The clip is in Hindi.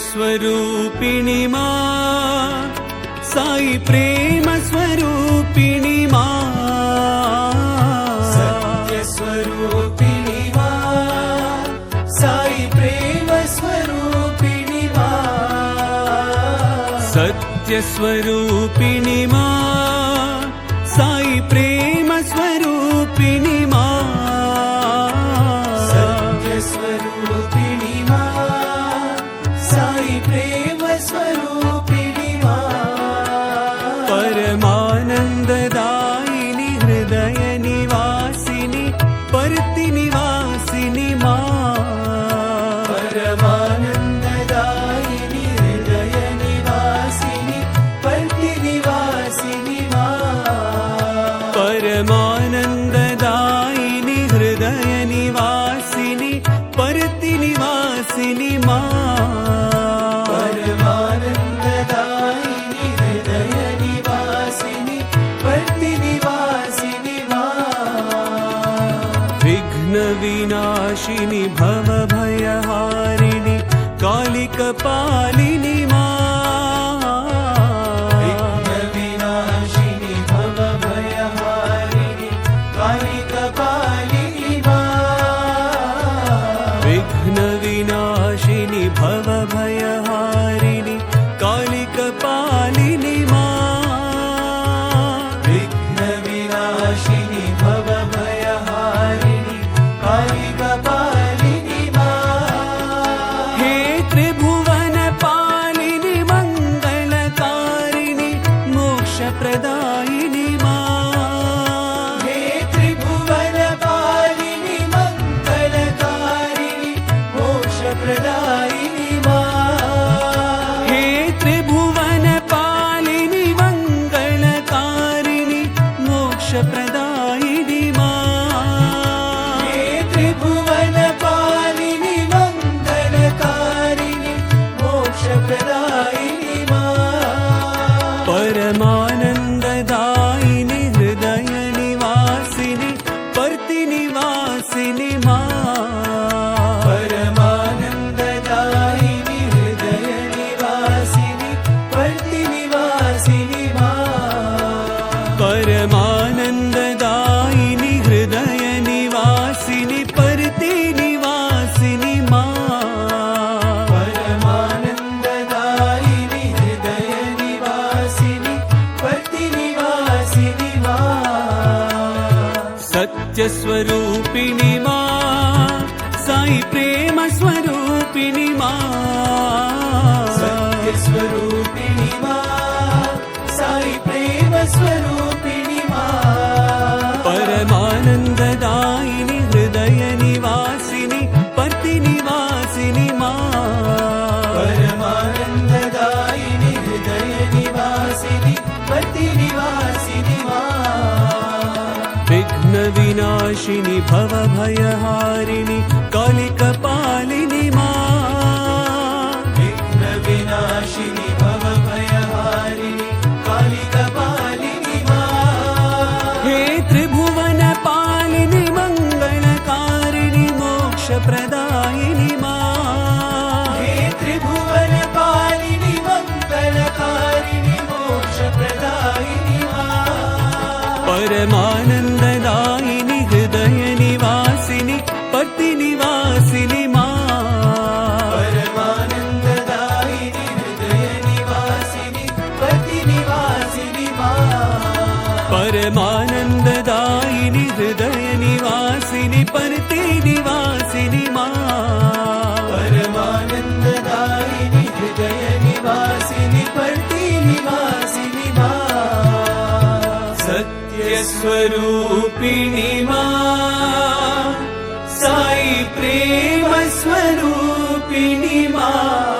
सत्यस्वरूपिणी मां साई प्रेम स्वरूपिणी मां सत्यस्वरूपिणी मां साई प्रेम स्वरूपिणी मां सत्यस्वरूपिणी मां साई प्रेम स्वरूपिणी मां सत्यस्वरूपिणी मां साई प्रेम स्वरूपिणी मां परमानंददायिनी हृदय निवासिनी परति निवासिनी मां परमानंददायिनी हृदय निवासिनी परति निवासिनी मां परमानंददायिनी हृदय निवासिनी परति निवासिनी मां परमानंददायिनी हृदय निवासिनी परति निवासिनी मां विघ्न विनाशिनी भव भयहारिणी कालिकपालिनी मां विघ्न विनाशिनी भव भयहारिणी कालिकपालिनी मां विघ्न विनाशिनी भव भयहारिणी कालिकपालिनी मां विघ्न विनाशिनी भव भयहारिणी कालिकपालिनी मां हे त्रिभुवन पालिनी मंगलकारिणी मोक्षप्रदायिनी मां हे त्रिभुवन पालिनी मंगलकारिणी मोक्षप्रदायिनी मां हे त्रिभुवन पालिनी मंगलकारिणी मोक्षप्रदायिनी मां हे त्रिभुवन पालिनी मंगलकारिणी मोक्षप्रदायिनी मां परमानंददायिनी हृदय निवासिनी परति निवासिनी मां परमानंददायिनी हृदय निवासिनी परति निवासिनी मां परमानंददायिनी हृदय निवासिनी परति निवासिनी मां परमानंददायिनी हृदय निवासिनी परति निवासिनी मां सत्यस्वरूपिणी मां साई प्रेम स्वरूपिणी मां सत्यस्वरूपिणी मां साई प्रेम स्वरूपिणी मां परमानंददायिनी हृदय निवासिनी परति निवासिनी मां परमानंददायिनी हृदय निवासिनी परति निवासिनी मां विघ्न विनाशिनी भव भयहारिणी कालिकपालिनी मां विघ्न विनाशिनी भव भयहारिणी कालिकपालिनी मां हे त्रिभुवन पालिनी मंगलकारिणी मोक्षप्रदायिनी मां हे त्रिभुवन पालिनी मंगलकारिणी मोक्षप्रदायिनी मां परमानंददायिनी हृदय निवासिनी परति निवासिनी मां परमानंददायिनी हृदय निवासिनी परति निवासिनी मां परमानंददायिनी हृदय निवासिनी परति निवासिनी मां परमानंददायिनी हृदय निवासिनी परति निवासिनी मां सत्यस्वरूपिणी मां साई प्रेम स्वरूपिणी मां